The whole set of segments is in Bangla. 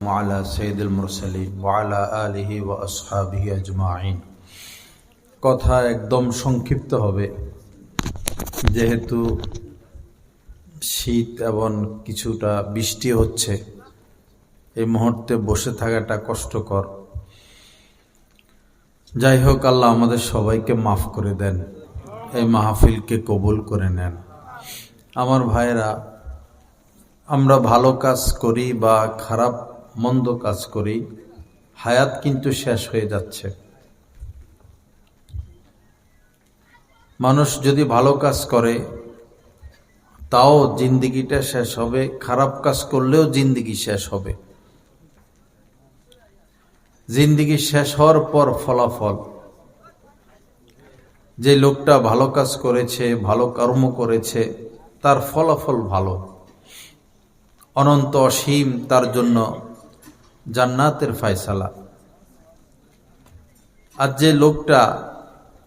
وعلى سيد المرسلين وعلى آله وأصحابه أجمعين। কথা একদম সংক্ষিপ্ত হবে, যেহেতু শীত এবং কিছুটা বৃষ্টি হচ্ছে, এই মুহূর্তে বসে থাকাটা কষ্টকর। যাই হোক, আল্লাহ আমাদের সবাইকে মাফ করে দেন, এই মাহফিলকে কবুল করে নেন। আমার ভাইরা, আমরা ভালো কাজ করি বা খারাপ মন্দ কাজ করি, হায়াত কিন্তু শেষ হয়ে যাচ্ছে। মানুষ যদি ভালো কাজ করে তাও জিন্দিগিটা শেষ হবে, খারাপ কাজ করলেও জিন্দিগি শেষ হবে। জিন্দিগি শেষ হওয়ার পর ফলাফল, যে লোকটা ভালো কাজ করেছে, ভালো কর্ম করেছে, তার ফলাফল ভালো, অনন্ত অসীম তার জন্য জান্নাতের ফয়সালা। আর যে লোকটা,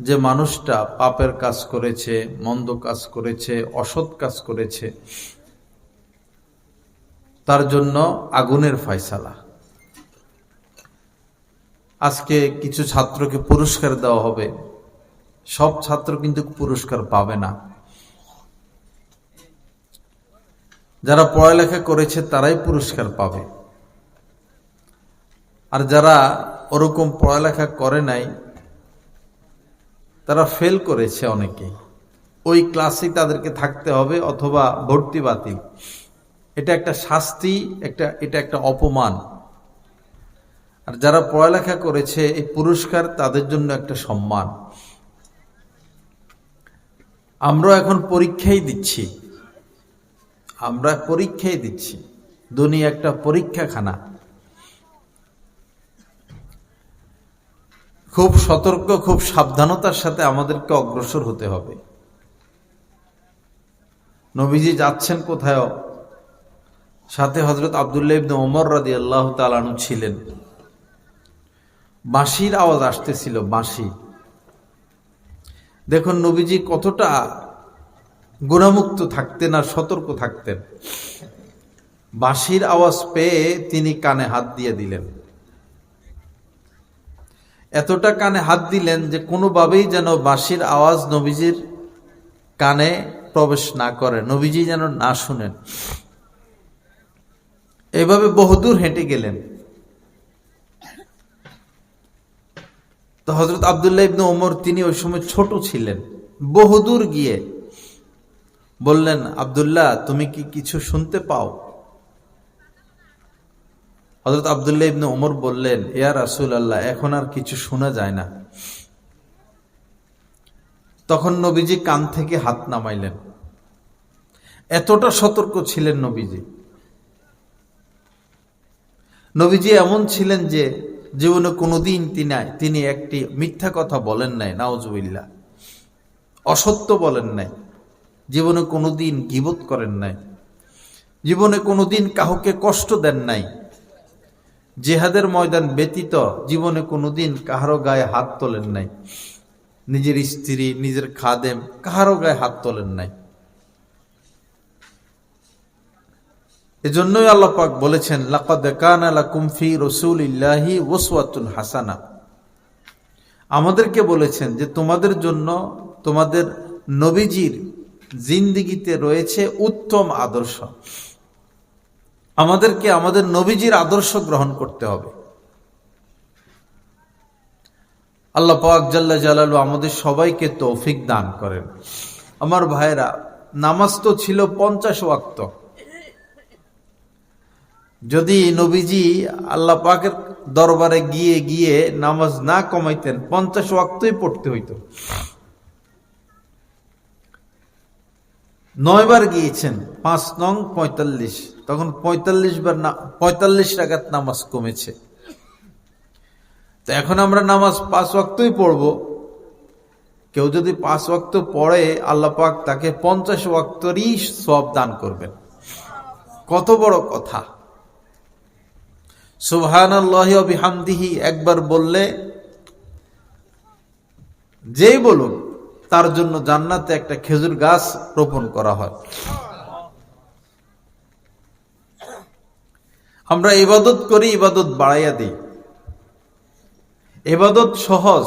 যে মানুষটা পাপের কাজ করেছে, মন্দ কাজ করেছে, অসৎ কাজ করেছে, তার জন্য আগুনের ফয়সালা। আজকে কিছু ছাত্রকে পুরস্কার দেওয়া হবে, সব ছাত্র কিন্তু পুরস্কার পাবে না। যারা পড়ালেখা করেছে তারাই পুরস্কার পাবে, আর যারা ওরকম পড়ালেখা করে নাই, তারা ফেল করেছে অনেকে, ওই ক্লাসে তাদেরকে থাকতে হবে অথবা ভর্তি বাতিল। এটা একটা শাস্তি, এটা একটা অপমান। আর যারা পড়ালেখা করেছে, এই পুরস্কার তাদের জন্য একটা সম্মান। আমরা এখন পরীক্ষাই দিচ্ছি, দুনিয়া একটা পরীক্ষাখানা। খুব সতর্ক, খুব সাবধানতার সাথে আমাদেরকে অগ্রসর হতে হবে। নবীজি যাচ্ছেন কোথায়, সাথে হযরত আব্দুল্লাহ ইবনে ওমর রাদিয়াল্লাহু তাআলা আনহু ছিলেন। বাঁশির আওয়াজ আসতেছিল, বাঁশি। দেখুন নবীজি কতটা গুণামুক্ত থাকতেন আর সতর্ক থাকতেন। বাঁশির আওয়াজ পেয়ে তিনি কানে হাত দিয়ে দিলেন, এতটা কানে হাত দিলেন যে কোনোভাবেই যেন বাঁশির আওয়াজ নবীজির কানে প্রবেশ না করে, নবীজি যেন না শুনেন। এভাবে বহুদূর হেঁটে গেলেন। তো হযরত আব্দুল্লাহ ইবনে ওমর, তিনি ওই সময় ছোট ছিলেন, বহুদূর গিয়ে বললেন, আব্দুল্লাহ তুমি কি কিছু শুনতে পাও? হযরত আব্দুল্লাহ ইবনে ওমর বললেন, ইয়া রাসূলুল্লাহ, এখন আর কিছু শোনা যায় না। তখন নবীজি কান থেকে হাত নামাইলেন। এতটা সতর্ক ছিলেন নবীজি। নবীজি এমন ছিলেন যে জীবনে কোনোদিন তিনি একটি মিথ্যা কথা বলেন নাই, নাউজুবিল্লাহ, অসত্য বলেন নাই, জীবনে কোনোদিন গীবত করেন নাই, জীবনে কোনোদিন কাউকে কষ্ট দেন নাই। জিহাদের ময়দান ব্যতীত জীবনে কোনোদিন কাহারো গায়ে হাত তোলেন নাই, নিজের স্ত্রী, নিজের খাদেম, কাহারো গায়ে হাত তোলেন নাই। এজন্যই আল্লাহ পাক বলেছেন, লাকাদ কানা লাকুম ফি রাসূলিল্লাহি উসওয়াতুন হাসানাহ। আমাদেরকে বলেছেন যে তোমাদের জন্য তোমাদের নবীজির জিন্দেগিতে রয়েছে উত্তম আদর্শ। আমাদেরকে আমাদের নবীজির আদর্শ গ্রহণ করতে হবে। আল্লাহ পাক জাল্লা জালালু আমাদের সবাইকে তৌফিক দান করেন। আমার ভাইরা, নামাজ তো ছিল 50 ওয়াক্ত। যদি নবীজি আল্লাহ পাকের দরবারে গিয়ে গিয়ে নামাজ না কমাইতেন, 50 ওয়াক্তই পড়তে হইতো। 9 বার গিয়েছেন, 5 নং 45, তখন 45 রাকাত নামাজ কমেছে। তো এখন আমরা নামাজ 5 ওয়াক্তই পড়ব। কেউ যদি 5 ওয়াক্ত পড়ে, আল্লাহ পাক তাকে 50 ওয়াক্তেরই সওয়াব দান করবেন। কত বড় কথা! সুবহানাল্লাহি ওয়া বিহামদিহি একবার বললে, যেই বলুন, তার জন্য জান্নাতে একটা খেজুর গাছ রোপণ করা হয়। আমরা ইবাদত করি, ইবাদত বাড়াইয়া দিই। ইবাদত সহজ,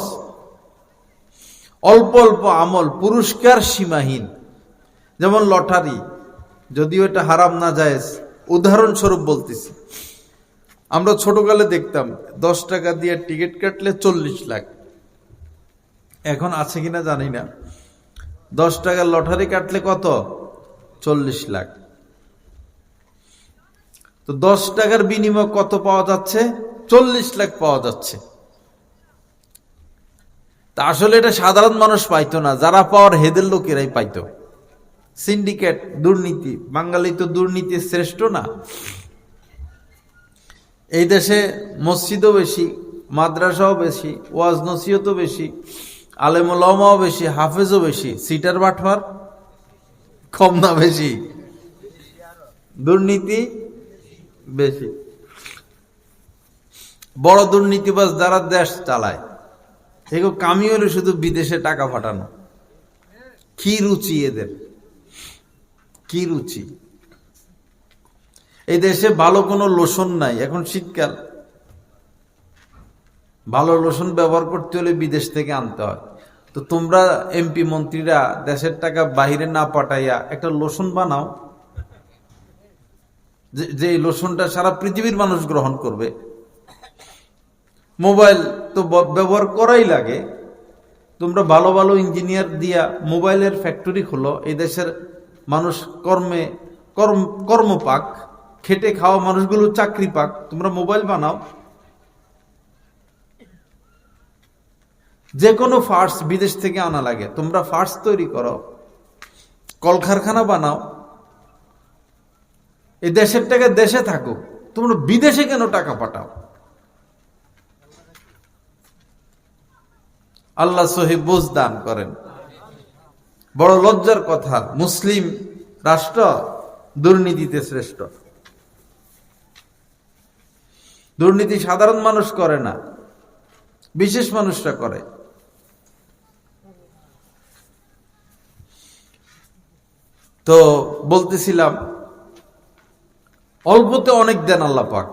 অল্প অল্প আমল, পুরস্কার সীমাহীন। যেমন লটারি, যদিও এটা হারাম না জায়েজ, উদাহরণস্বরূপ বলতেছি। আমরা ছোটকালে দেখতাম 10 টাকা দিয়ে টিকিট কাটলে 40 লাখ। এখন আছে কিনা জানি না। 10 টাকার লটারি কাটলে কত? 40 লাখ। তো 10 টাকার বিনিময়ে কত পাওয়া যাচ্ছে? 40 লাখ পাওয়া যাচ্ছে। তা আসলে এটা সাধারণ মানুষ পাইতো না, যারা পাওয়ার হেদের লোকেরাই পাইতো। সিন্ডিকেট, দুর্নীতি। বাঙালি তো দুর্নীতির শ্রেষ্ঠ না? এই দেশে মসজিদও বেশি, মাদ্রাসাও বেশি, ওয়াজ নসিহতও বেশি, আলেম ওলামাও বেশি, হাফেজও বেশি। সিটার বাটফার কম না বেশি? দুর্নীতি বেশি। বড় দুর্নীতিবাজ যারা দেশ চালায়, এগুলো কামি হলে শুধু বিদেশে টাকা পাঠানো। কি রুচি এদের, কি রুচি! এই দেশে ভালো কোনো লোশন নাই। এখন শীতকাল, ভালো লোশন ব্যবহার করতে হলে বিদেশ থেকে আনতে হয়। তো তোমরা এমপি মন্ত্রীরা দেশের টাকা বাহিরে না পাঠাইয়া একটা লোশন বানাও, যে লোশনটা সারা পৃথিবীর মানুষ গ্রহণ করবে। মোবাইল তো ব্যবহার করাই লাগে, তোমরা ভালো ভালো ইঞ্জিনিয়ার দিয়া মোবাইলের ফ্যাক্টরি খোলো। এই দেশের মানুষ কর্ম পাক, খেটে খাওয়া মানুষগুলো চাকরি পাক, তোমরা মোবাইল বানাও। যে কোনো ফার্স বিদেশ থেকে আনা লাগে, তোমরা ফার্স তৈরি করো, কলকারখানা বানাও। এই দেশের টাকা দেশে থাকো, তোমরা বিদেশে কেন টাকা পাঠাও? আল্লাহ সহি বুঝ দান করেন। বড় লজ্জার কথা, মুসলিম রাষ্ট্র দুর্নীতিতে শ্রেষ্ঠ। দুর্নীতি সাধারণ মানুষ করে না, বিশেষ মানুষরা করে। তো বলতেছিলাম, অল্পতে অনেক দেন আল্লাহ পাক।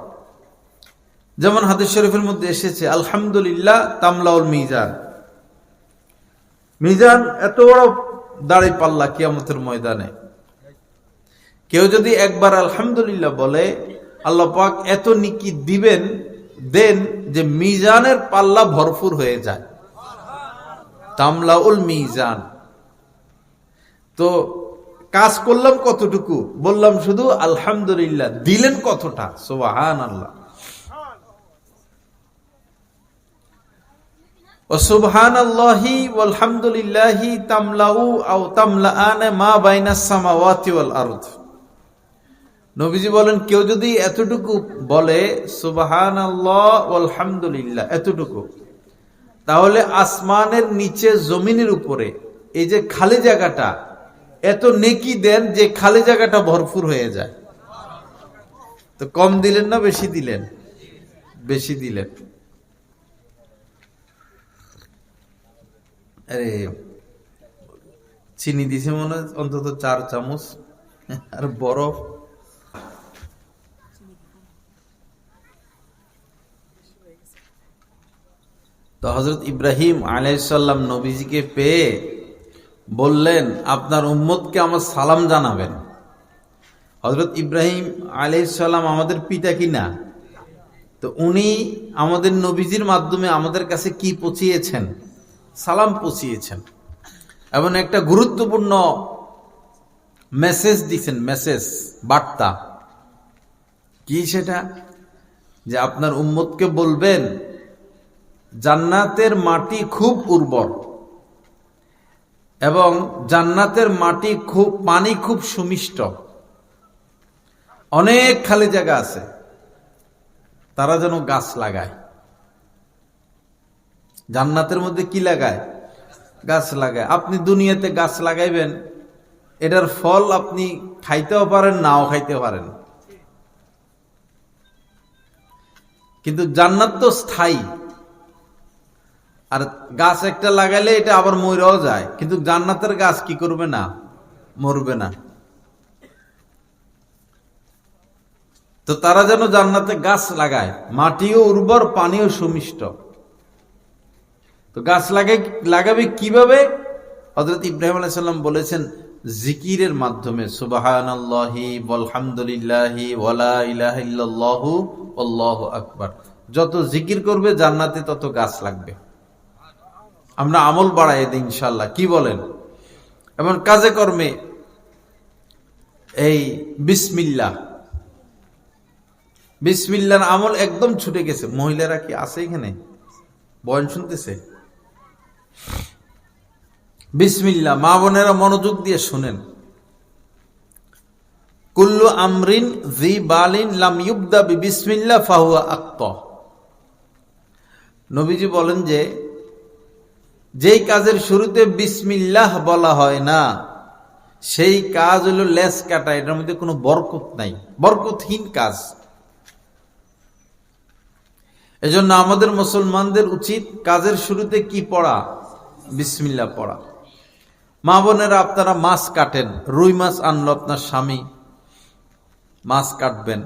যেমন হাদিস শরীফের মধ্যে এসেছে, আলহামদুলিল্লাহ তামলাউল মিজান। মিজান এত বড় দাড়ি পাল্লা কিয়ামতের ময়দানে। কেউ যদি একবার আলহামদুলিল্লাহ বলে, আল্লাহ পাক এত নিকি দেন যে মিজানের পাল্লা ভরপুর হয়ে যায়। তামলাউল মিজান। তো কাজ করলাম কতটুকু? বললাম শুধু আলহামদুলিল্লাহ। দিলেন কতটা? সুবহানাল্লাহ। সুবহানাল্লাহি ওয়ালহামদুলিল্লাহি তামলাউ আও তামলাআনে মা বাইনাস সামাওয়াতি ওয়াল আরদ। নবীজি বলেন, কেউ যদি এতটুকু বলে সুবহানাল্লাহ ওয়ালহামদুলিল্লাহ, এতটুকু, তাহলে আসমানের নিচে জমিনের উপরে এই যে খালি জায়গাটা, এত নেকি দেন যে খালি জায়গাটা ভরপুর হয়ে যায়। তো কম দিলেন না বেশি দিলেন? বেশি দিলেন। আরে চিনি দিছে মনে হয় অন্তত 4 চামচ, আর বরফ। তো হযরত ইব্রাহিম আলাইহিস সালাম নবীজিকে পেয়ে বললেন, আপনার উম্মতকে আমার সালাম জানাবেন। হযরত ইব্রাহিম আলাইহিস সালাম আমাদের পিতা কি না? তো উনি আমাদের নবীজির মাধ্যমে আমাদের কাছে কি পৌঁছিয়েছেন? সালাম পৌঁছিয়েছেন। এবং একটা গুরুত্বপূর্ণ মেসেজ দিয়েছেন, মেসেজ, বার্তা। কি সেটা? যে আপনার উম্মতকে বলবেন, জান্নাতের মাটি খুব উর্বর এবং জান্নাতের মাটি পানি খুব সুমিষ্ট। অনেক খালি জায়গা আছে, তারা যেন গাছ লাগায়। জান্নাতের মধ্যে কি লাগায়? গাছ লাগায়। আপনি দুনিয়াতে গাছ লাগাইবেন, এটার ফল আপনি খাইতেও পারেন, নাও খাইতে পারেন, কিন্তু জান্নাত তো স্থায়ী। আর গাছ একটা লাগাইলে এটা আবার মরেও যায়, কিন্তু জান্নাতের গাছ কি করবে না? মরবে না। তো তারা যেন জান্নাতে গাছ লাগায়, মাটিও উর্বর, পানিও সুমিষ্ট। তো গাছ লাগাবে কিভাবে? হযরত ইব্রাহিম আলাইহিস সালাম বলেছেন জিকিরের মাধ্যমে, সুবহানাল্লাহি ওয়ালহামদুলিল্লাহি ওয়ালা ইলাহা ইল্লাল্লাহু আল্লাহু আকবার। যত জিকির করবে জান্নাতে তত গাছ লাগবে। আমরা আমল বাড়াই দিই ইনশাআল্লাহ, কি বলেন? এমন কাজে কর্মে এই বিসমিল্লাহ, বিসমিল্লাহর আমল একদম ছুটে গেছে। মহিলারা কি আছে এখানে? বয়ান শুনতেছে? বিসমিল্লাহ, মা বোনেরা মনোযোগ দিয়ে শুনেন। কুল্লু আমরিন জি বালিন লাম ইউবদা বিসমিল্লাহ ফাহুয়া আক্তা। নবীজি বলেন যে যেই কাজের শুরুতে বিসমিল্লাহ বলা হয় না, সেই কাজ হলো লেস কাটা, এটার মধ্যে কোনো বরকত নাই, বরকতহীন কাজ। এজন্য আমাদের মুসলমানদের উচিত কাজের শুরুতে কি পড়া? বিসমিল্লাহ পড়া। মা বোনেরা, আপনারা মাছ কাটেন, রুই মাছ আনলো আপনার স্বামী, মাছ কাটবেন,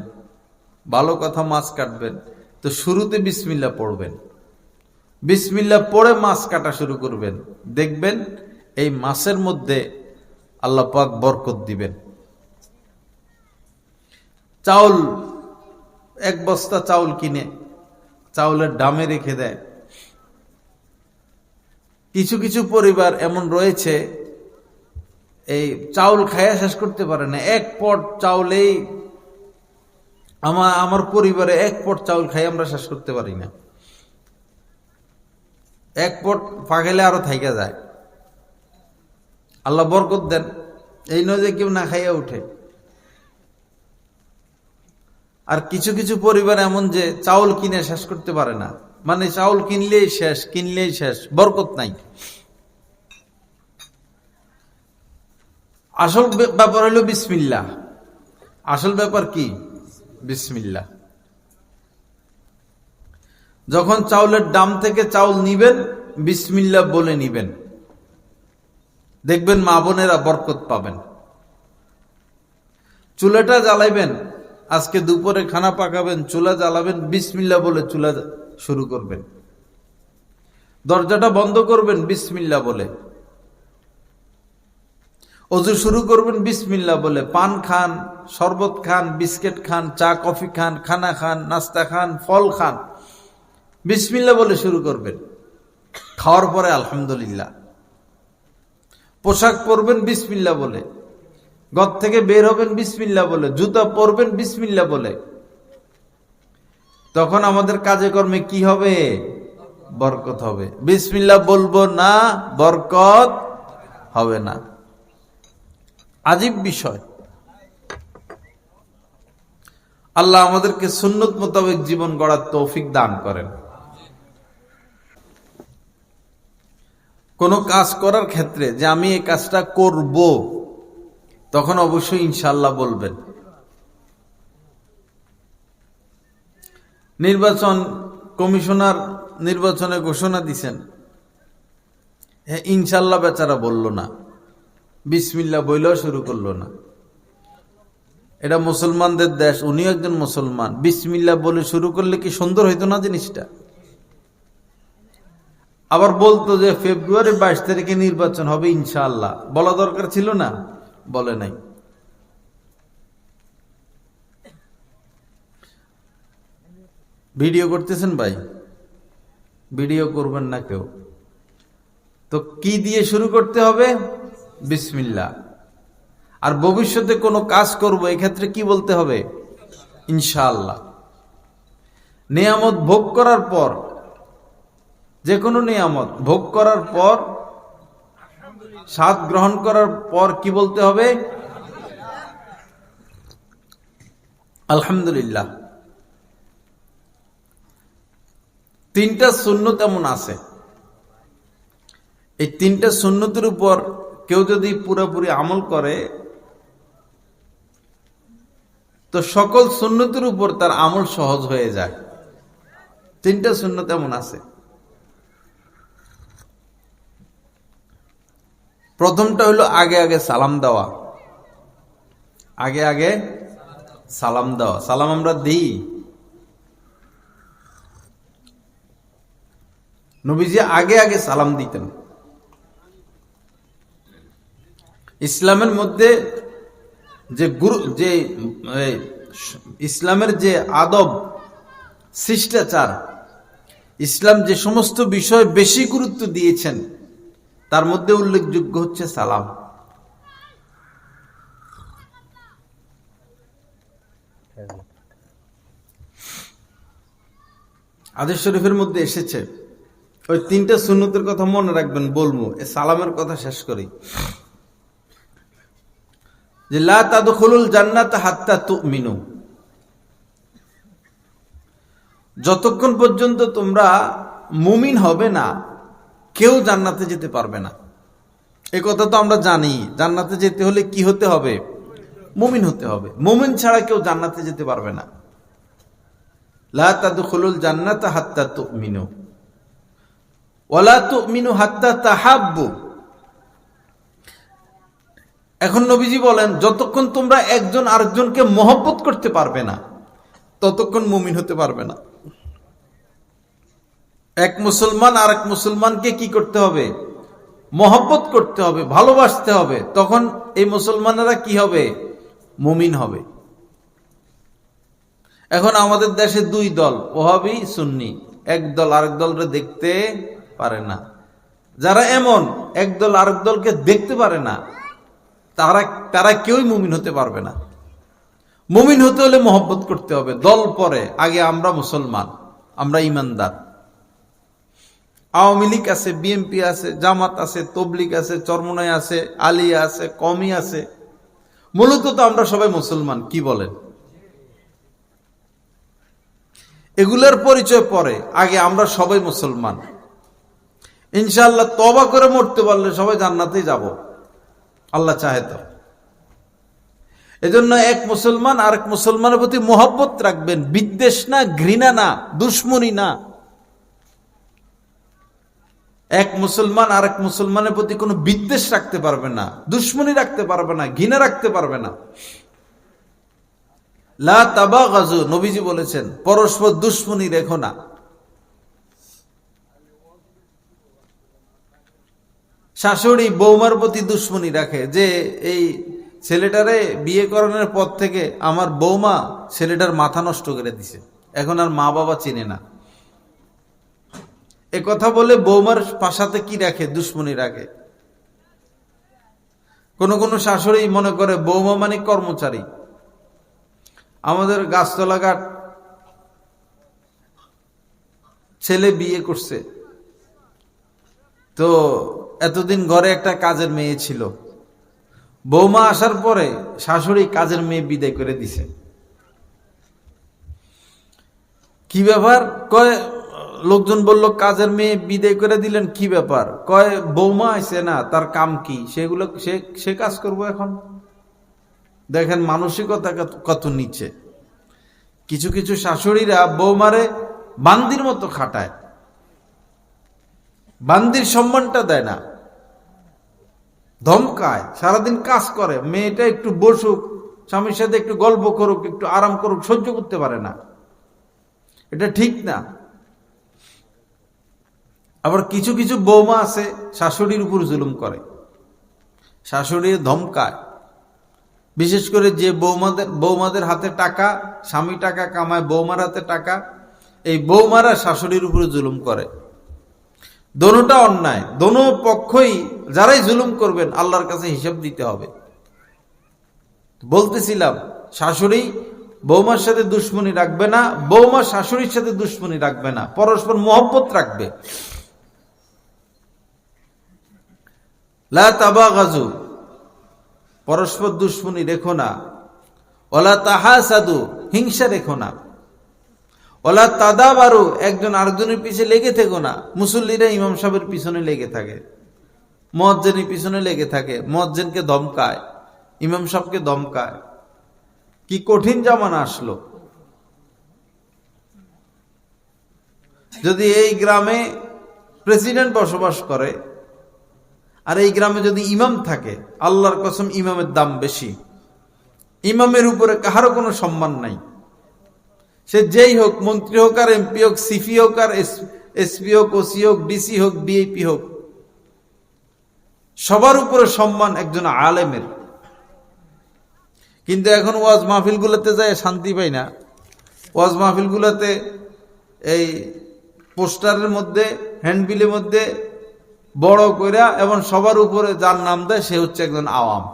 ভালো কথা, মাছ কাটবেন, তো শুরুতে বিসমিল্লাহ পড়বেন। বিসমিল্লাহ পড়ে মাছ কাটা শুরু করবেন, দেখবেন এই মাছের মধ্যে আল্লাহ পাক বরকত দিবেন। চাউল, এক বস্তা চাউল কিনে চাউলের দামে রেখে দেয়। কিছু কিছু পরিবার এমন রয়েছে, এই চাউল খাইয়া শেষ করতে পারে না। এক পট চাউলেই আমার পরিবারে এক পট চাউল খাই আমরা শেষ করতে পারি না। এক পট ফাঁকাইলে আরো থাইকা যায়। আল্লাহ বরকত দেন, এই নয় যে কেউ না খাইয়া উঠে। আর কিছু কিছু পরিবার এমন যে চাউল কিনে শেষ করতে পারে না, মানে চাউল কিনলেই শেষ, কিনলেই শেষ, বরকত নাই। আসল ব্যাপার হলো বিসমিল্লাহ। আসল ব্যাপার কি? বিসমিল্লাহ। যখন চাউলের দাম থেকে চাউল নিবেন, বিসমিল্লাহ বলে নিবেন, দেখবেন মা বোনেরা বরকত পাবেন। চুলাটা জ্বালাইবেন, আজকে দুপুরে খানা পাকাবেন, চুলা জ্বালাবেন, বিসমিল্লাহ বলে চুলা শুরু করবেন। দরজাটা বন্ধ করবেন বিসমিল্লাহ বলে। ওযু শুরু করবেন বিসমিল্লাহ বলে। পান খান, শরবত খান, বিস্কিট খান, চা কফি খান, খানা খান, নাস্তা খান, ফল খান, বিসমিল্লাহ বলে শুরু করবেন। খাওয়ার পরে আলহামদুলিল্লাহ। পোশাক পরবেন বিসমিল্লাহ বলে, ঘর থেকে বের হবেন বিসমিল্লাহ বলে, জুতা পরবেন বিসমিল্লাহ বলে। তখন আমাদের কাজে কর্মে কি হবে? বরকত হবে। বিসমিল্লাহ বলবো না, বরকত হবে না। আজীব বিষয়। আল্লাহ আমাদেরকে সুন্নত মোতাবেক জীবন গড়ার তৌফিক দান করেন। কোন কাজ করার ক্ষেত্রে যে আমি এই কাজটা করব, তখন অবশ্যই ইনশাআল্লাহ বলবেন। নির্বাচন কমিশনার নির্বাচনে ঘোষণা দিছেন, হ্যাঁ ইনশাআল্লাহ বেচারা বলল না, বিসমিল্লাহ বইলেও শুরু করলো না। এটা মুসলমানদের দেশ, উনিও একজন মুসলমান, বিসমিল্লাহ বলে শুরু করলে কি সুন্দর হইতো না জিনিসটা? আবার বলতো যে ফেব্রুয়ারি 22 তারিখে নির্বাচন হবে ইনশাআল্লাহ, বলা দরকার ছিল না? বলে নাই। ভিডিও করতেছেন ভাই, ভিডিও করবেন না কেউ। তো কি দিয়ে শুরু করতে হবে? বিসমিল্লাহ। আর ভবিষ্যতে কোনো কাজ করব, এক্ষেত্রে কি বলতে হবে? ইনশাআল্লাহ। নিয়ামত ভোগ করার পর, যে কোনো নিয়ামত ভোগ করার পর, স্বাদ গ্রহণ করার পর কি বলতে হবে? আলহামদুলিল্লাহ। তিনটা সুন্নত এমন আছে, এই তিনটা সুন্নতের উপর কেউ যদি পুরোপুরি আমল করে, তো সকল সুন্নতের উপর তার আমল সহজ হয়ে যায়। তিনটা সুন্নত এমন আছে। প্রথমটা হলো আগে আগে সালাম দেওয়া। আগে আগে সালাম দেওয়া, সালাম আমরা দিই? নবীজি আগে আগে সালাম দিতেন। ইসলামের মধ্যে যে ইসলামের যে আদব শিষ্টাচার, ইসলাম যে সমস্ত বিষয় বেশি গুরুত্ব দিয়েছেন তার মধ্যে উল্লেখযোগ্য হচ্ছে সালাম। হাদিস শরীফের মধ্যে এসেছে, ওই 3টা সুন্নতের কথা মনে রাখবেন, বলবো এ সালামের কথা শেষ করি, যে লা তাদখুলুল জান্নাতা হাত্তা তুমিনু, যতক্ষণ পর্যন্ত তোমরা মুমিন হবে না কেউ জান্নাতে যেতে পারবে না। এ কথা তো আমরা জানি, জান্নাতে যেতে হলে কি হতে হবে? মুমিন হতে হবে। মুমিন ছাড়া কেউ জান্নাতে যেতে পারবে না। লা তাদখুলুল জান্নাতা হাত্তা তুমিনু ওয়ালা তুমিনু হাত্তা তাহাব্বু। এখন নবীজি বলেন, যতক্ষণ তোমরা একজন আরেকজনকে মহব্বত করতে পারবে না ততক্ষণ মুমিন হতে পারবে না। এক মুসলমান আর এক মুসলমানকে কি করতে হবে? মহব্বত করতে হবে, ভালোবাসতে হবে, তখন এই মুসলমানেরা কি হবে? মুমিন হবে। এখন আমাদের দেশে 2 দল, ওহাবি সুন্নি, এক দল আরেক দলকে দেখতে পারে না। যারা এমন এক দল আরেক দলকে দেখতে পারে না তারা কেউই মুমিন হতে পারবে না। মুমিন হতে হলে মহব্বত করতে হবে। দল পরে, আগে আমরা মুসলমান, আমরা ইমানদার। আওয়ামী লীগ আছে, বিএনপি আছে, জামাত আছে, তবলিগ আছে, চরমনাই আছে, আলিয়া আছে, কমি আছে, মূলত তো আমরা সবাই মুসলমান। কি বলেন? এগুলোর পরিচয় পরে, আগে আমরা সবাই মুসলমান। ইনশাআল্লাহ তওবা করে মরতে পারলে সবাই জান্নাতেই যাব, আল্লাহ চাহে তো। এজন্য এক মুসলমান আরেক মুসলমানের প্রতি মহব্বত রাখবেন, বিদ্বেষ না, ঘৃণা না, দুশ্মনী না। এক মুসলমান আরেক মুসলমানের প্রতি কোনো বিদ্বেষ রাখতে পারবে না, দুশ্মনী রাখতে পারবে না, ঘৃণা রাখতে পারবে না। লা তাবাগাজু, নবীজি বলেছেন, পরস্পর দুশ্মনী রেখো না। শাশুড়ি বৌমার প্রতি দুশ্মনী রাখে, যে এই ছেলেটারে বিয়ে করানোর পর থেকে আমার বৌমা ছেলেটার মাথা নষ্ট করে দিছে, এখন আর মা বাবা চিনে না। এ কথা বলে বৌমার পাশাতে কি রাখে? দুশ্মনী রাখে। কোন কোন শাশুড়ি মনে করে বৌমা মানে কর্মচারী। আমাদের গাছতলা ঘাট ছেলে বিয়ে করছে, তো এতদিন ঘরে একটা কাজের মেয়ে ছিল, বৌমা আসার পরে শাশুড়ি কাজের মেয়ে বিদায় করে দিছে। কি ব্যাপার? কয়, লোকজন বলল কাজের মেয়ে বিদায় করে দিলেন, কি ব্যাপার? কয় বৌমা আইছে না, তার কাম কি, সেগুলো সে কাজ করবো এখন। দেখেন মানসিকতা কত নিচে। কিছু কিছু শাশুড়িরা বৌমারে বান্দির মতো খাটায়, বান্দির সম্মানটা দেয় না, ধমকায়, সারাদিন কাজ করে, মেয়েটা একটু বসুক, স্বামীর সাথে একটু গল্প করুক, একটু আরাম করুক, সহ্য করতে পারে না। এটা ঠিক না। আবার কিছু কিছু বৌমা আছে শাশুড়ির উপর জুলুম করে, শাশুড়ির ধমকায়। বিশেষ করে যে বৌমাদের হাতে টাকা, স্বামী টাকা কামায়, বৌমার হাতে টাকা, এই বৌমারা শাশুড়ির উপর জুলুম করে। দোনোটা অন্যায়, দোনো পক্ষই যারাই জুলুম করবেন আল্লাহর কাছে হিসাব দিতে হবে। বলতেছিলাম, শাশুড়ি বৌমার সাথে দুশ্মনী রাখবে না, বৌমা শাশুড়ির সাথে দুশ্মনী রাখবে না, পরস্পর মহব্বত রাখবে। লা তাবাগাজু, পরস্পর দুশ্মনী রেখো না। ওয়ালা তাহাসাদু, হিংসা রেখো না। ওয়ালা তাদাবারু, একজন আরেকজনের পিছে লেগে থেকো না। মুসল্লিরা ইমাম সাহেবের পিছনে লেগে থাকে, মুয়াজ্জিনের পিছনে লেগে থাকে, মুয়াজ্জিনকে ধমকায়, ইমাম সাহেবকে ধমকায়। কি কঠিন জামানা আসলো। যদি এই গ্রামে প্রেসিডেন্ট বসবাস করে আর এই গ্রামে যদি ইমাম থাকে, আল্লাহর কসম ইমামের দাম বেশি। ইমামের উপরে কাহারও কোনো সম্মান নাই, সে যেই হোক, মন্ত্রী হোক আর এমপি হোক, সিপি হোক আর এসপি হোক, ওসি হোক, ডিসি হোক, ডিএপি হোক, সবার উপরে সম্মান একজন আলেমের। কিন্তু এখন ওয়াজ মাহফিল গুলোতে যায় শান্তি পাই না। ওয়াজ মাহফিল গুলোতে এই পোস্টারের মধ্যে, হ্যান্ডবিলের মধ্যে বড় কইরা এবং সবার উপরে যার নাম দেয় সে হচ্ছে একজন আওয়াম।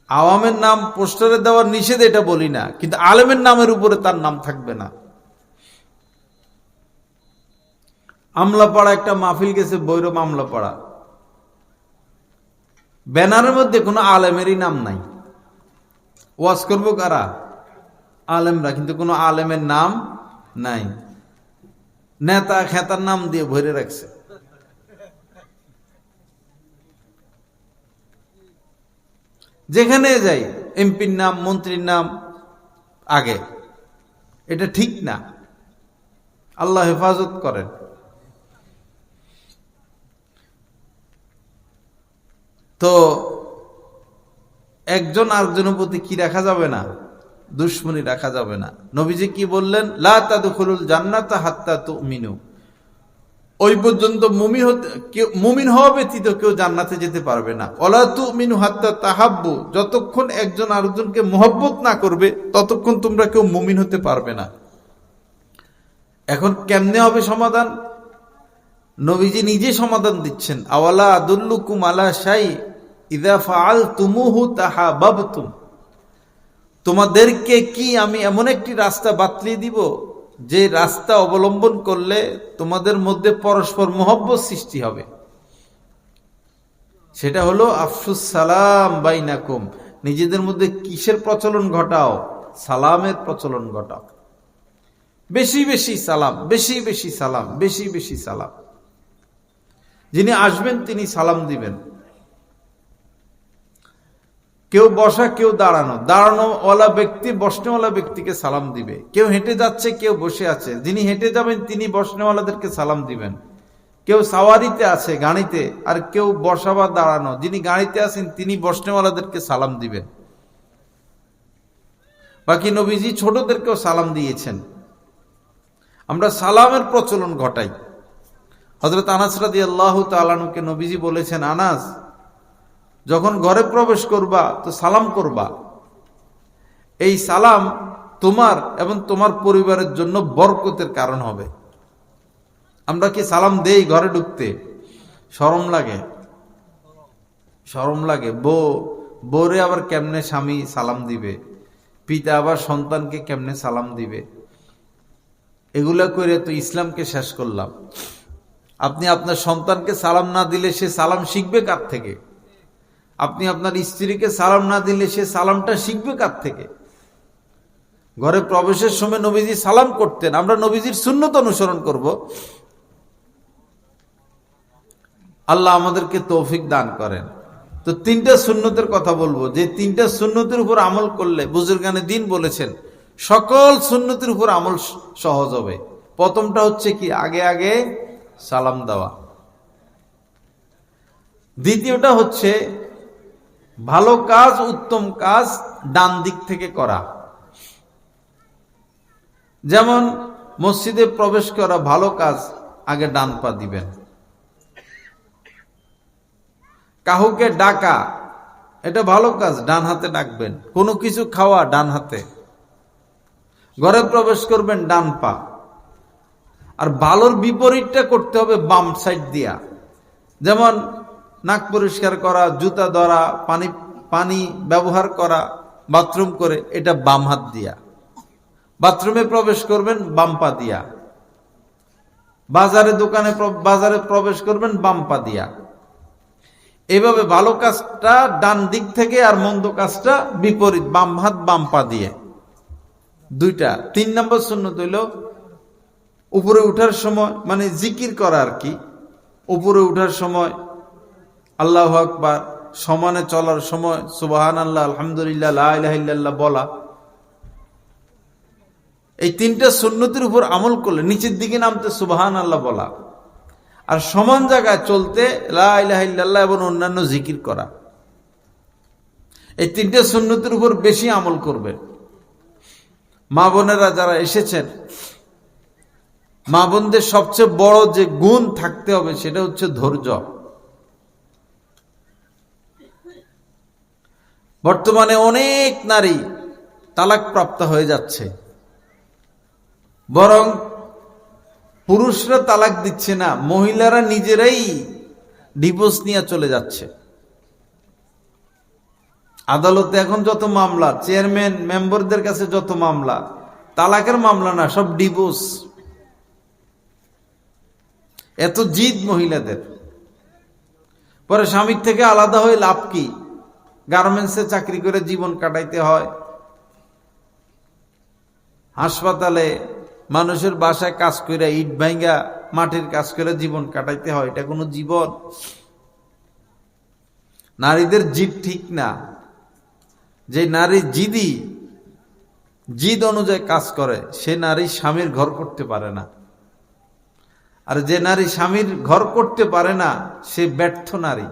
আওয়ামের নাম পোস্টারে দেওয়ার নিষেধ এটা বলি না, কিন্তু আলেমের নামের উপরে তার নাম থাকবে না। আমলাপাড়া একটা মাহফিল গেছে, বৈরব আমলাপাড়া, ব্যানারের মধ্যে কোনো আলেমেরই নাম নাই। ওয়াজ করবো কারা? আলেমরা, কিন্তু কোনো আলেমের নাম নাই। নেতা খেতার নাম দিয়ে ভরে রাখছে। যেখানে যাই এমপির নাম, মন্ত্রীর নাম আগে, এটা ঠিক না। আল্লাহ হেফাজত করেন। তো একজন আরেকজনের প্রতি কি রাখা যাবে না? দুশ্মনী রাখা যাবে না। নবীজি কি বললেন? লা তাদখুলুল জান্নাতা হাত্তা তুমিনু, ওই পর্যন্ত মুমিন হওয়া ব্যতীত কেউ জান্নাতে যেতে পারবে না। ওয়ালা তুমিনু হাত্তা তাহাব্বু, যতক্ষণ একজন আরেকজনকে মহব্বত না করবে ততক্ষণ তোমরা কেউ মুমিন হতে পারবে না। এখন কেমনে হবে সমাধান? নবীজি নিজে সমাধান দিচ্ছেন। আওয়ালা আদুল্লুকুম আলা শাই ইযা ফাআলতুমুহু তাহাবাবতুম, তোমাদেরকে কি আমি এমন একটি রাস্তা বাতলিয়ে দিব যে রাস্তা অবলম্বন করলে তোমাদের মধ্যে পরস্পর মহব্বত সৃষ্টি হবে? সেটা হলো আফসুস সালাম বাইনাকুম, নিজেদের মধ্যে কিসের প্রচলন ঘটাও? সালামের প্রচলন ঘটাও। বেশি বেশি সালাম, বেশি বেশি সালাম, বেশি বেশি সালাম। যিনি আসবেন তিনি সালাম দিবেন। কেউ বসা, কেউ দাঁড়ানো, দাঁড়ানোওয়ালা ব্যক্তি বসনেওয়ালা ব্যক্তিকে সালাম দিবে। কেউ হেঁটে যাচ্ছে, কেউ বসে আছে, যিনি হেঁটে যাবেন তিনি বসনেওয়ালাদেরকে সালাম দিবেন। কেউ সাওয়ারিতে আছে গাড়িতে, আর কেউ বসা বা দাঁড়ানো, যিনি গাড়িতে আছেন তিনি বসনেওয়ালাদেরকে সালাম দিবেন। বাকি নবীজি ছোটদেরকেও সালাম দিয়েছেন। আমরা সালামের প্রচলন ঘটাই। হযরত আনাস রাদিয়াল্লাহু তাআলা আনহুকে নবীজি বলেছেন, আনাস, যখন ঘরে প্রবেশ করবা তো সালাম করবা। এই সালাম তোমার এবং তোমার পরিবারের জন্য বরকতের কারণ হবে। আমরা কি সালাম দেই ঘরে ঢুকতে? শরম লাগে, শরম লাগে। বউরে আবার কেমনে স্বামী সালাম দিবে, পিতা আবার সন্তানকে কেমনে সালাম দিবে, এগুলা করে তো ইসলামকে শেষ করলাম। আপনি আপনার সন্তানকে সালাম না দিলে সে সালাম শিখবে কার থেকে? আপনি আপনার স্ত্রীকে সালাম না দিলে সে সালামটা শিখবে কার থেকে? ঘরে প্রবেশের সময় নবীজি সালাম করতেন। আমরা নবীজির সুন্নত অনুসরণ করব। আল্লাহ আমাদেরকে তৌফিক দান করেন। তো তিনটা সুন্নতের কথা বলবো, যে তিনটা সুন্নতের উপর আমল করলে, বুজুর্গানে দিন বলেছেন, সকল সুন্নতের উপর আমল সহজ হবে। প্রথমটা হচ্ছে কি? আগে আগে সালাম দেওয়া। দ্বিতীয়টা হচ্ছে ভালো কাজ, উত্তম কাজ ডান দিক থেকে করা। যেমন মসজিদে প্রবেশ করা ভালো কাজ, আগে ডান পা দিবেন। কাউকে ডাকা, এটা ভালো কাজ, ডান হাতে ডাকবেন। কোনো কিছু খাওয়া, ডান হাতে। ঘরে প্রবেশ করবেন ডান পা। আর ভালোর বিপরীতটা করতে হবে বাম সাইড দিয়া। যেমন নাক পরিষ্কার করা, জুতা ধরা, পানি ব্যবহার করা, বাথরুম করে, এটা বাম হাত দিয়া। বাথরুমে প্রবেশ করবেন বাম পা দিয়া। বাজারে প্রবেশ করবেন বাম পা দিয়া। এইভাবে ভালো কাজটা ডান দিক থেকে, আর মন্দ কাজটা বিপরীত, বাম হাত বাম পা দিয়ে। দুইটা। 3 নম্বর সুন্নত হইল উপরে উঠার সময়, মানে জিকির করা আর কি। উপরে উঠার সময় আল্লাহু আকবার, সমানে চলার সময় সুবহানাল্লাহ, আলহামদুলিল্লাহ, লা ইলাহা ইল্লাল্লাহ বলা। এই তিনটা সুন্নতের উপর আমল করলে নিচের দিকে নামতে সুবহানাল্লাহ বলা। আর সমান জায়গায় চলতে লা ইলাহা ইল্লাল্লাহ এবং অন্যান্য জিকির করা, এই তিনটে সুন্নতের উপর বেশি আমল করবেন। মা বোনেরা যারা এসেছেন, মা বোনদের সবচেয়ে বড় যে গুণ থাকতে হবে সেটা হচ্ছে ধৈর্য। বর্তমানে অনেক নারী তালাক প্রাপ্ত হয়ে যাচ্ছে, বরং পুরুষরা তালাক দিচ্ছে না, মহিলারা নিজেরাই ডিভোর্স নিয়ে চলে যাচ্ছে। আদালতে এখন যত মামলা, চেয়ারম্যান মেম্বারদের কাছে যত মামলা, তালাকের মামলা না, সব ডিভোর্স। এত জিদ মহিলাদের। পরে স্বামীর থেকে আলাদা হয়ে লাভ কি? গার্মেন্টসে চাকরি করে জীবন কাটাইতে হয়, হাসপাতালে মানুষের বাসায় কাজ করে, ইট ভাঙ্গা মাটির কাজ করে জীবন কাটাইতে হয়। এটা কোনো জীবন? নারীদের জিদ ঠিক না। যে নারী জিদ অনুযায়ী কাজ করে, সে নারী স্বামীর ঘর করতে পারে না। আর যে নারী স্বামীর ঘর করতে পারে না, সে ব্যর্থ নারী।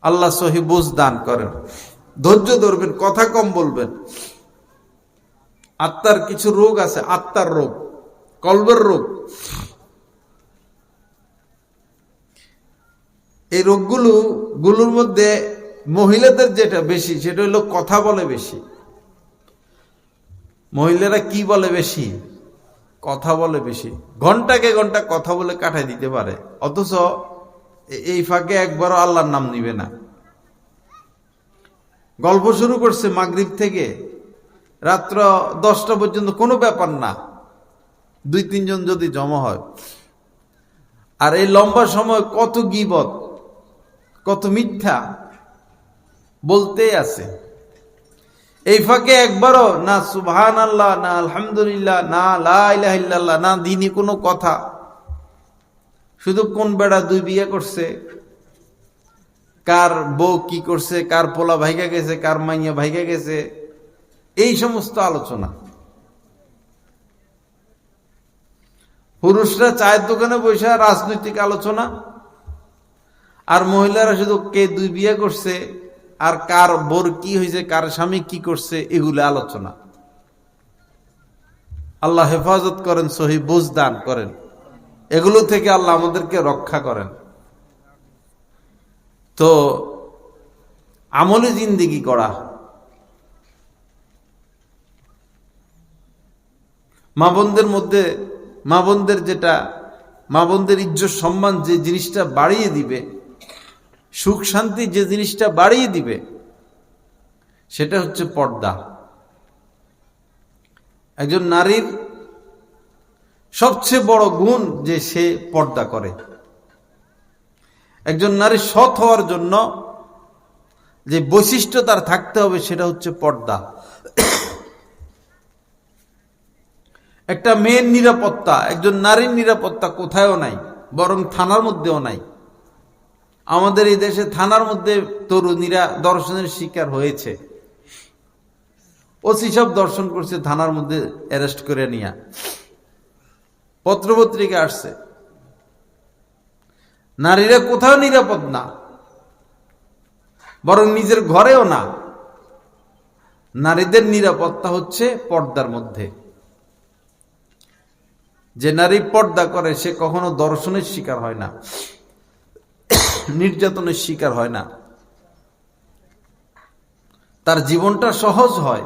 আল্লাহ সহি বুঝ দান করেন। ধৈর্য ধরবেন, কথা কম বলবেন। আত্মার কিছু রোগ আছে, আত্মার রোগ, কলবের রোগ। এই রোগগুলোর মধ্যে মহিলাদের যেটা বেশি, সেটা হলো কথা বলে বেশি। মহিলারা কি বলে বেশি? কথা বলে বেশি। ঘন্টাকে ঘন্টা কথা বলে কাটাই দিতে পারে, অথচ এই ফাঁকে একবারও আল্লাহর নাম নিবে না। গল্প শুরু করছে মাগরিব থেকে রাত্র 10টা পর্যন্ত, কোনো ব্যাপার না, 2-3 জন যদি জমা হয়। আর এই লম্বা সময় কত গীবত, কত মিথ্যা বলতে আছে। এই ফাঁকে একবারও না সুবহানাল্লাহ, না আলহামদুলিল্লাহ, না লা ইলাহা ইল্লাল্লাহ, না দ্বীনি কোনো কথা। শুধু কোন বেড়া 2 বিয়ে করছে, কার বউ কি করছে, কার পোলা ভাইগা গেছে, কার মাইয়া ভাইগা গেছে, এই সমস্ত আলোচনা। পুরুষরা চায়ের দোকানে বসে রাজনৈতিক আলোচনা, আর মহিলারা শুধু কে 2 বিয়ে করছে, আর কার বোর কি হয়েছে, কার স্বামী কি করছে, এগুলো আলোচনা। আল্লাহ হেফাজত করেন, সহি বুঝ দান করেন। এগুলো থেকে আল্লাহ আমাদেরকে রক্ষা করেন। তো আমলি জিন্দেগি করা, মা বোনদের মধ্যে, মা বোনদের যেটা, মা বোনদের ইজ্জত সম্মান যে জিনিসটা বাড়িয়ে দিবে, সুখ শান্তি যে জিনিসটা বাড়িয়ে দিবে, সেটা হচ্ছে পর্দা। একজন নারীর সবচেয়ে বড় গুণ যে সে পর্দা করে। একজন নারী সৎ হওয়ার জন্য যে বৈশিষ্ট্য তার থাকতে হবে, সেটা হচ্ছে পর্দা। একটা মেয়ের নিরাপত্তা, একজন নারীর নিরাপত্তা কোথায়ও নাই, বরং থানার মধ্যেও নাই। আমাদের এই দেশে থানার মধ্যে তরুণীরা দর্শনের শিকার হয়েছে। ওসি সব দর্শন করছে, থানার মধ্যে অ্যারেস্ট করে নিয়ে পত্রপত্রিকা আসছে। নারীরা কোথাও নিরাপদ না, বরং নিজের ঘরেও না। নারীদের নিরাপত্তা হচ্ছে পর্দার মধ্যে। যে নারী পর্দা করে, সে কখনো দর্শনের শিকার হয় না, নির্যাতনের শিকার হয় না, তার জীবনটা সহজ হয়।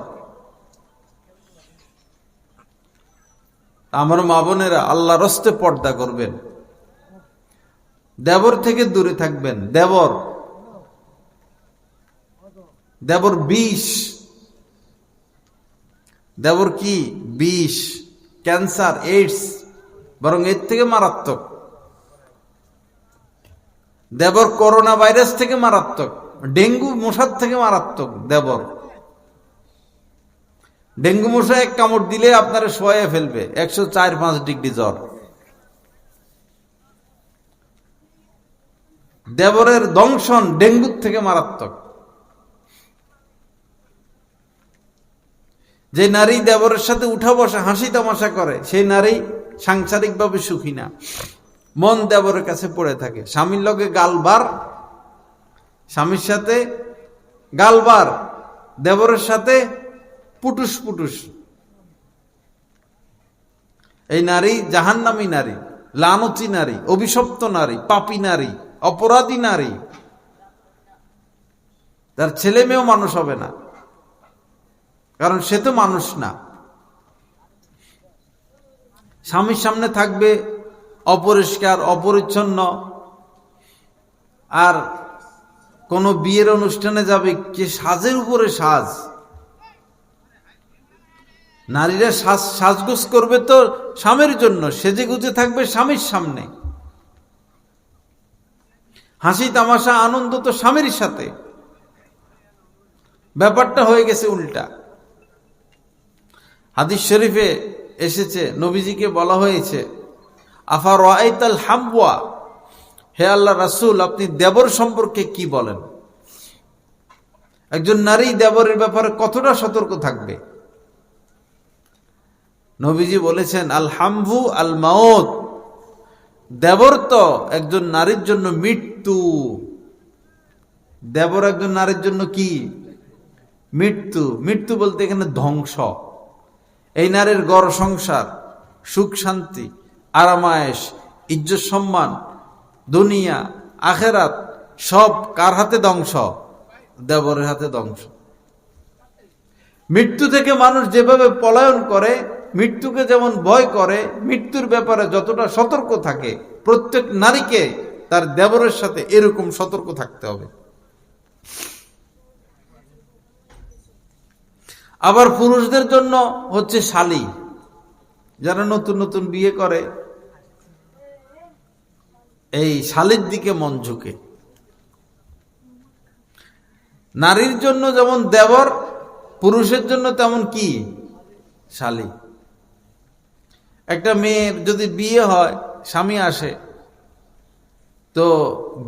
আমার মা বোনেরা, আল্লাহর রাস্তে পর্দা করবেন। দেবর থেকে দূরে থাকবেন। দেবর বিষ। দেবর কি? বিষ, ক্যান্সার, এইডস, বরং এর থেকে মারাত্মক। দেবর করোনা ভাইরাস থেকে মারাত্মক, ডেঙ্গু মশার থেকে মারাত্মক দেবর। ডেঙ্গু মশা এক কামড় দিলে আপনারা শোয়াইয়া ফেলবে, 104-5 ডিগ্রি জ্বর। দেবরের দংশন ডেঙ্গুর থেকে মারাত্মক। যে নারী দেবরের সাথে উঠা বসা হাসি তামাশা করে, সেই নারী সাংসারিকভাবে সুখী না, মন দেবরের কাছে পড়ে থাকে। স্বামীর লগে গালবার, স্বামীর সাথে গালবার, দেবরের সাথে পুটুস পুটুস। এই নারী জাহান্নামী নারী, লানতি নারী, অভিশপ্ত নারী, পাপী নারী, অপরাধী নারী। তার ছেলে মেয়েও মানুষ হবে না, কারণ সে তো মানুষ না। স্বামীর সামনে থাকবে অপরিষ্কার, অপরিচ্ছন্ন। আর কোন বিয়ের অনুষ্ঠানে যাবে, কে সাজের উপরে সাজ। নারীরা সাজগোজ করবে তো স্বামীর জন্য, সেজে গুজে থাকবে স্বামীর সামনে। হাসি তামাশা আনন্দ তো স্বামীর সাথে। ব্যাপারটা হয়ে গেছে উল্টা। হাদিস শরীফে এসেছে, নবীজিকে বলা হয়েছে, আফা রাআইতাল হাবওয়া, হে আল্লাহ রাসূল, আপনি দেবর সম্পর্কে কি বলেন? একজন নারী দেবরের ব্যাপারে কতটা সতর্ক থাকবে? নবীজি বলেছেন, আল হামভু আল মাউত, দেবর তো একজন নারীর জন্য মৃত্যু। দেবর একজন নারীর জন্য কি? মৃত্যু। মৃত্যু বলতে এখানে ধ্বংস। এই নারীর গড় সংসার, সুখ শান্তি, আরামায়েশ, ইজ্জত সম্মান, দুনিয়া আখেরাত সব কার হাতে ধ্বংস? দেবরের হাতে ধ্বংস। মৃত্যু থেকে মানুষ যেভাবে পলায়ন করে, মৃত্যুকে যেমন ভয় করে, মৃত্যুর ব্যাপারে যতটা সতর্ক থাকে, প্রত্যেক নারীকে তার দেবরের সাথে এরকম সতর্ক থাকতে হবে। আবার পুরুষদের জন্য হচ্ছে শালী, যারা নতুন নতুন বিয়ে করে, এই শালীর দিকে মন ঝুঁকে। নারীর জন্য যেমন দেবর, পুরুষের জন্য তেমন কি? শালী। একটা মেয়ের যদি বিয়ে হয়, স্বামী আসে, তো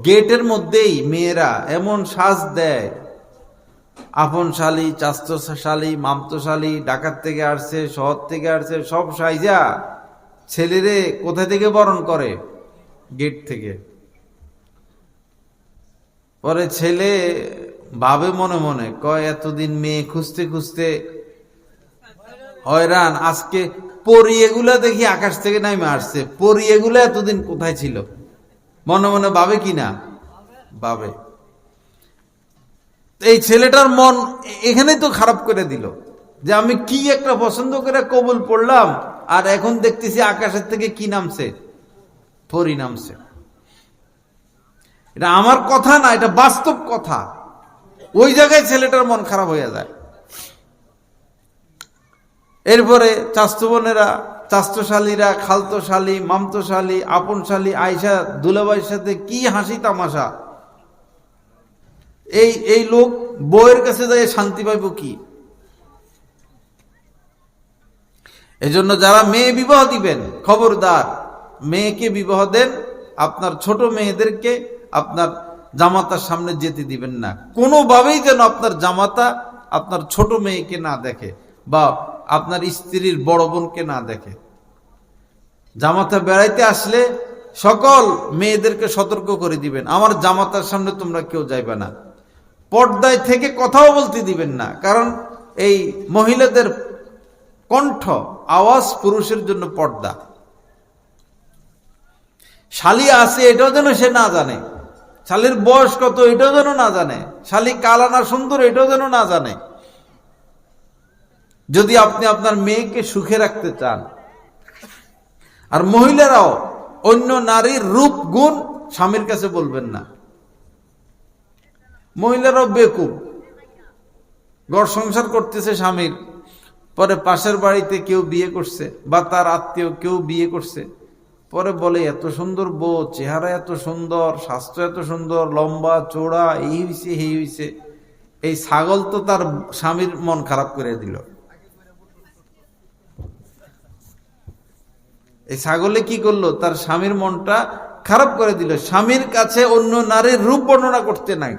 গেটের মধ্যেই মেয়েরা এমন সাজ দেয়, আপন শালী, চাস্ত শালী, মামতো শালী, ঢাকার থেকে আসছে, শহর থেকে আসছে, সব সাইজা ছেলেরে কোথা থেকে বরণ করে? গেট থেকে। পরে ছেলে ভাবে মনে মনে, কয় এতদিন মেয়ে খুঁজতে খুঁজতে হয়রান, আজকে পরি এগুলা দেখি আকাশ থেকে নামে আসছে, পরি এগুলা এতদিন কোথায় ছিল? মনে মনে ভাবে কিনা? ভাবে। এই ছেলেটার মন এখানেই তো খারাপ করে দিল, যে আমি কি একটা পছন্দ করে কবুল পড়লাম, আর এখন দেখতেছি আকাশের থেকে কি নামছে? পরি নামছে। এটা আমার কথা না, এটা বাস্তব কথা। ওই জায়গায় ছেলেটার মন খারাপ হয়ে যায়। এরপরে চাস্তো বোনেরা, চাস্তশালীরা, খালতোশালী, মামতোশালী, আপনশালী, আয়সা দুলাভাইয়ের সাথে কি হাসি তামাশা। এই লোক বউয়ের কাছে যায় শান্তি পাইব কি? এজন্য যারা মেয়ে বিবাহ দিবেন, খবরদার, মেয়েকে বিবাহ দেন, আপনার ছোট মেয়েদেরকে আপনার জামাতার সামনে যেতে দিবেন না। কোনোভাবেই যেন আপনার জামাতা আপনার ছোট মেয়েকে না দেখে, বা আপনার স্ত্রীর বড় বোনকে না দেখে। জামাতা বেড়াইতে আসলে সকল মেয়েদেরকে সতর্ক করে দিবেন, আমার জামাতার সামনে তোমরা কেউ যাইবে না। পর্দায় থেকে কথাও বলতে দিবেন না, কারণ এই মহিলাদের কণ্ঠ, আওয়াজ পুরুষের জন্য পর্দা। শালী আছে এটাও যেন সে না জানে, শালীর বয়স কত এটাও যেন না জানে, শালী কালা না সুন্দর এটাও যেন না জানে। যদি আপনি আপনার মেয়েকে সুখে রাখতে চান। আর মহিলারাও অন্য নারীর রূপ গুণ স্বামীর কাছে বলবেন না। মহিলারাও বেকুব, ঘর সংসার করতেছে স্বামীর, পরে পাশের বাড়িতে কেউ বিয়ে করছে, বা তার আত্মীয় কেউ বিয়ে করছে, পরে বলে এত সুন্দর বউ, চেহারা এত সুন্দর, স্বাস্থ্য এত সুন্দর, লম্বা চওড়া, এই হইছে এই হইছে। এই ছাগল তো তার স্বামীর মন খারাপ করে দিল। এই ছাগলে কি করলো? তার স্বামীর মনটা খারাপ করে দিল। স্বামীর কাছে অন্য নারীর রূপ বর্ণনা করতে নাই।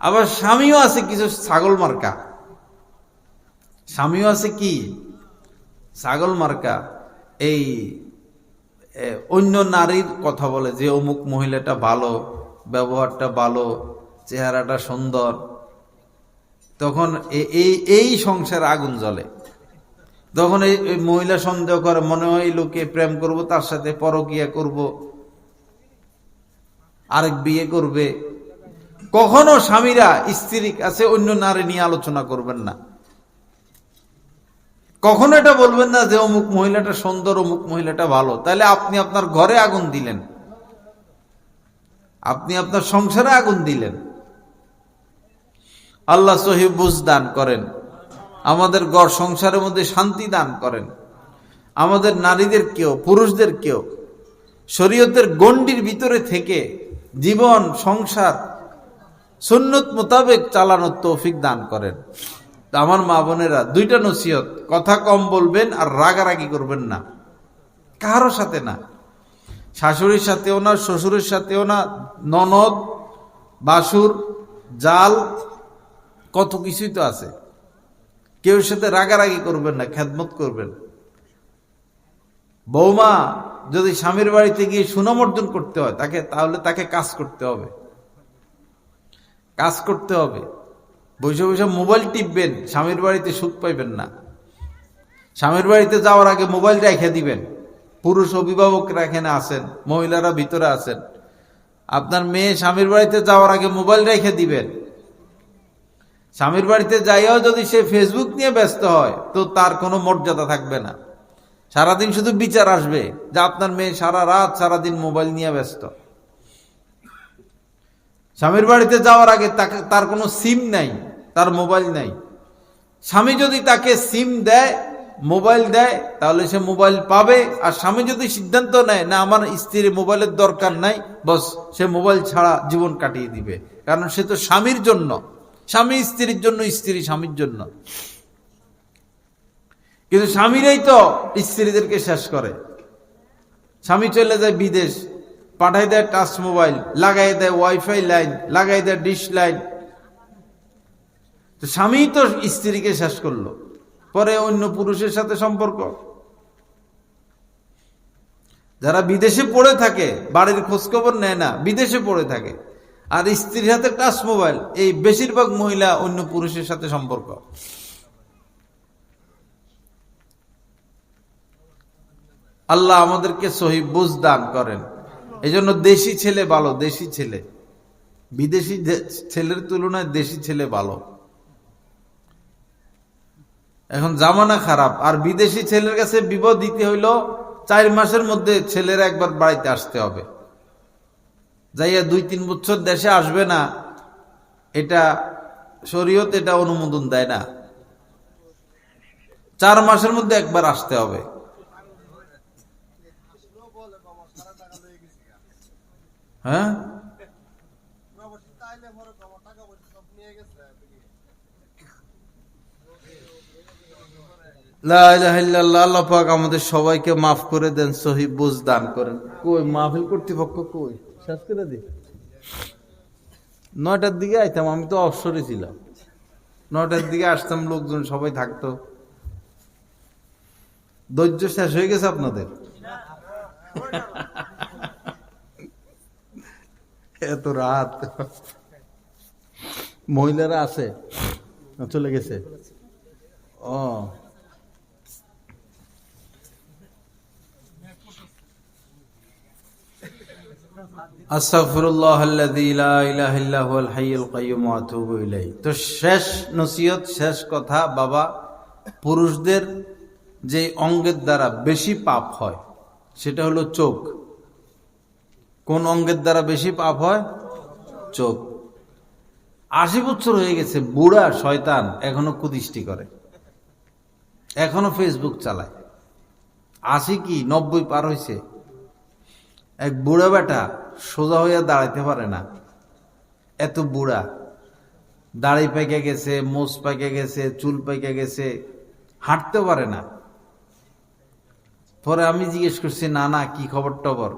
আবার স্বামীও আছে কিছু ছাগল মার্কা, স্বামীও আছে কি? ছাগল মার্কা। এই অন্য নারীর কথা বলে যে অমুক মহিলাটা ভালো, ব্যবহারটা ভালো, চেহারাটা সুন্দর, তখন এই সংসারে আগুন জ্বলে। তখন এই মহিলা সন্দেহ করে, মনে হয় এই লোকে প্রেম করব, তার সাথে পরকিয়া করব, আরেক বিয়ে করবে। কখনো স্বামীরা স্ত্রীর কাছে অন্য নারী নিয়ে আলোচনা করবেন না। কখনো এটা বলবেন না যে অমুক মহিলাটা সুন্দর, অমুক মহিলাটা ভালো। তাহলে আপনি আপনার ঘরে আগুন দিলেন, আপনি আপনার সংসারে আগুন দিলেন। আল্লাহ সহিহ বুঝ দান করেন, আমাদের ঘর সংসারের মধ্যে শান্তি দান করেন। আমাদের নারীদের কেউ, পুরুষদের কেউ শরীয়তের গণ্ডির ভিতরে থেকে জীবন সংসার সুন্নত মোতাবেক চালানোর তৌফিক দান করেন। আমার মা বোনেরা, দুইটা নসিহত, কথা কম বলবেন আর রাগারাগি করবেন না, কারোর সাথে না, শাশুড়ির সাথেও না, শ্বশুরের সাথেও না, ননদ, বাসুর, জাল, কত কিছুই তো আছে। কেউ সাথে রাগারাগি করবেন না, খেদমত করবেন। বৌমা যদি স্বামীর বাড়িতে গিয়ে সুনাম অর্জন করতে হয় তাহলে তাকে কাজ করতে হবে, কাজ করতে হবে। বসে বসে মোবাইল টিপবেন, স্বামীর বাড়িতে সুখ পাইবেন না। স্বামীর বাড়িতে যাওয়ার আগে মোবাইল রেখে দিবেন। পুরুষ অভিভাবকরা এখানে আছেন, মহিলারা ভিতরে আছেন। আপনার মেয়ে স্বামীর বাড়িতে যাওয়ার আগে মোবাইল রেখে দিবেন। স্বামীর বাড়িতে যাইয়াও যদি সে ফেসবুক নিয়ে ব্যস্ত হয় তো তার কোনো মর্যাদা থাকবে না। সারাদিন শুধু বিচার আসবে যে আপনার মেয়ে সারা রাত সারাদিন মোবাইল নিয়ে ব্যস্ত। স্বামীর বাড়িতে যাওয়ার আগে তার কোনো সিম নাই, তার মোবাইল নাই। স্বামী যদি তাকে সিম দেয়, মোবাইল দেয়, তাহলে সে মোবাইল পাবে। আর স্বামী যদি সিদ্ধান্ত নেয় না আমার স্ত্রীর মোবাইলের দরকার নাই, বস সে মোবাইল ছাড়া জীবন কাটিয়ে দিবে। কারণ সে তো স্বামীর জন্য, স্বামী স্ত্রীর জন্য, স্ত্রী স্বামীর জন্য। কিন্তু স্বামীরাই তো স্ত্রীদেরকে শেষ করে। স্বামী চলে যায় বিদেশ, পাঠাই দেয় টাচ মোবাইল, লাগাই দেয় ওয়াইফাই লাইন, লাগাই দেয় ডিশ লাইন। তো স্বামী তো স্ত্রীকে শেষ করলো, পরে অন্য পুরুষের সাথে সম্পর্ক। যারা বিদেশে পড়ে থাকে, বাড়ির খোঁজখবর নেয় না, বিদেশে পড়ে থাকে, আর স্ত্রীর হাতে টাচ মোবাইল, এই বেশিরভাগ মহিলা অন্য পুরুষের সাথে সম্পর্ক। আল্লাহ আমাদেরকে সহি বুঝ দান করেন। এই জন্য দেশি ছেলে ভালো, দেশি ছেলে, বিদেশি ছেলের তুলনায় দেশি ছেলে ভালো। এখন জামানা খারাপ, আর বিদেশি ছেলের কাছে বিবাহ দিতে হইল 4 মাসের মধ্যে ছেলেরা একবার বাড়িতে আসতে হবে। যাইয়া 2-3 বছর দেশে আসবে না, এটা শরীয়ত এটা অনুমোদন দেয় না। 4 মাসের মধ্যে একবার আসতে হবে। হ্যাঁ, লা ইলাহা ইল্লাল্লাহ। আল্লাহ পাক আমাদের সবাইকে মাফ করে দেন, সহি বুঝ দান করেন। কই মাহফিল কর্তৃপক্ষ কই? শেষ করে দি। 9টার দিকে আইতাম, আমি তো অবসরে ছিলাম। 9টার দিকে আসতাম, লোকজন সবাই থাকতো। ধৈর্য শেষ হয়ে গেছে আপনাদের? এত রাত মহিলারা আছে, চলে গেছে। ও আস্তাগফিরুল্লাহাল্লাযী লা ইলাহা ইল্লা হুয়াল হাইয়ুল কাইয়্যুম ওয়া আতুবু ইলাইহি। তো শেষ নসিহত, শেষ কথা, বাবা, পুরুষদের যে অঙ্গের দ্বারা বেশি পাপ হয় সেটা হলো চোখ। কোন অঙ্গের দ্বারা বেশি পাপ হয়? চোখ। 80 বছর হয়ে গেছে, বুড়া শয়তান এখনো কুদৃষ্টি করে, এখনো ফেসবুক চালায়। 80 কি 90 পার হয়েছে। এক বুড়া বেটা সোজা হইয়া দাঁড়াইতে পারে না, এত বুড়া। দাড়ি পাইকে গেছে, মোচ পাইকে গেছে, চুল পাইকে গেছে, হাঁটতে পারে না। পরে আমি জিজ্ঞেস করছি, না না কি খবর টবর,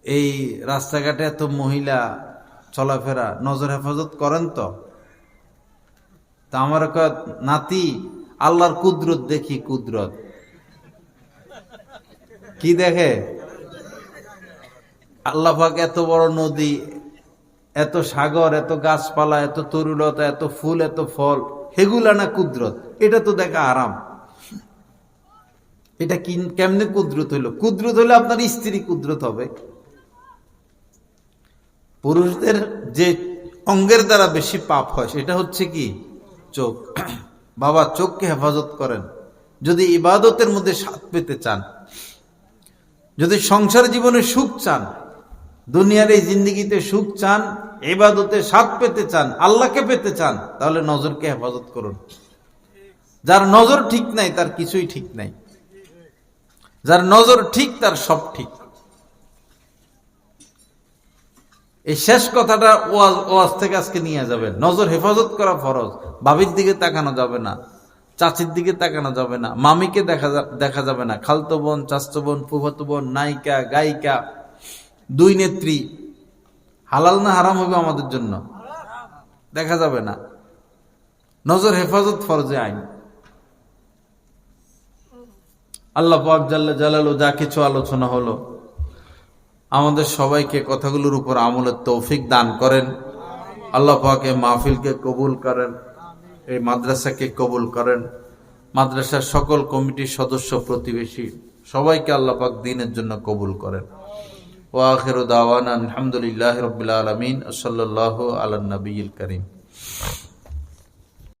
এই রাস্তাঘাটে এত মহিলা চলাফেরা, নজর হেফাজত করেন তো? তা আমার নাতি, আল্লাহর কুদরত দেখি, কুদরত। কি দেখে? আল্লাহ পাক এত বড় নদী, এত সাগর, এত গাছপালা, এত তরুলতা, এত ফুল, এত ফল, হেগুলা না কুদরত? এটা তো দেখা আরাম। এটা কেমনে কুদরত হইল? কুদরত হইলে আপনার স্ত্রী কুদরত হবে। পুরুষদের যে অঙ্গের দ্বারা বেশি পাপ হয় সেটা হচ্ছে কি? চোখ। বাবা, চোখকে হেফাজত করেন। যদি ইবাদতের মধ্যে স্বাদ পেতে চান, যদি সংসার জীবনে সুখ চান, দুনিয়ার এই জিন্দেগিতে সুখ চান, ইবাদতে স্বাদ পেতে চান, আল্লাহকে পেতে চান, তাহলে নজরকে হেফাজত করুন। যার নজর ঠিক নাই তার কিছুই ঠিক নাই, যার নজর ঠিক তার সব ঠিক। এই শেষ কথাটা ওয়াজ থেকে আজকে নিয়ে যাবেন। নজর হেফাজত করা ফরজ। ভাবির দিকে তাকানো যাবে না, চাচির দিকে তাকানো যাবে না, মামিকে দেখা যাবে না, খালতো বোন, চাচতো বোন, ফুফাতো বোন, নায়িকা, গায়িকা, দুই নেত্রী, হালাল না হারাম হবে আমাদের জন্য? দেখা যাবে না। নজর হেফাজত ফরজে আইন। আল্লাহ পাক জাল্লা জালালু যা কিছু আলোচনা হলো, আমাদের সবাইকে কথাগুলোর উপর আমলের তৌফিক দান করেন। আল্লাহ পাক এই মাহফিলকে কবুল করেন, এই মাদ্রাসাকে কবুল করেন, মাদ্রাসার সকল কমিটির সদস্য, প্রতিবেশী সবাইকে আল্লাহ পাক দ্বীনের জন্য কবুল করেন। ওয়া আখিরু দাওয়ানা আলহামদুলিল্লাহি রাব্বিল আলামিন। সাল্লাল্লাহু আলা নবিয়িল কারীম।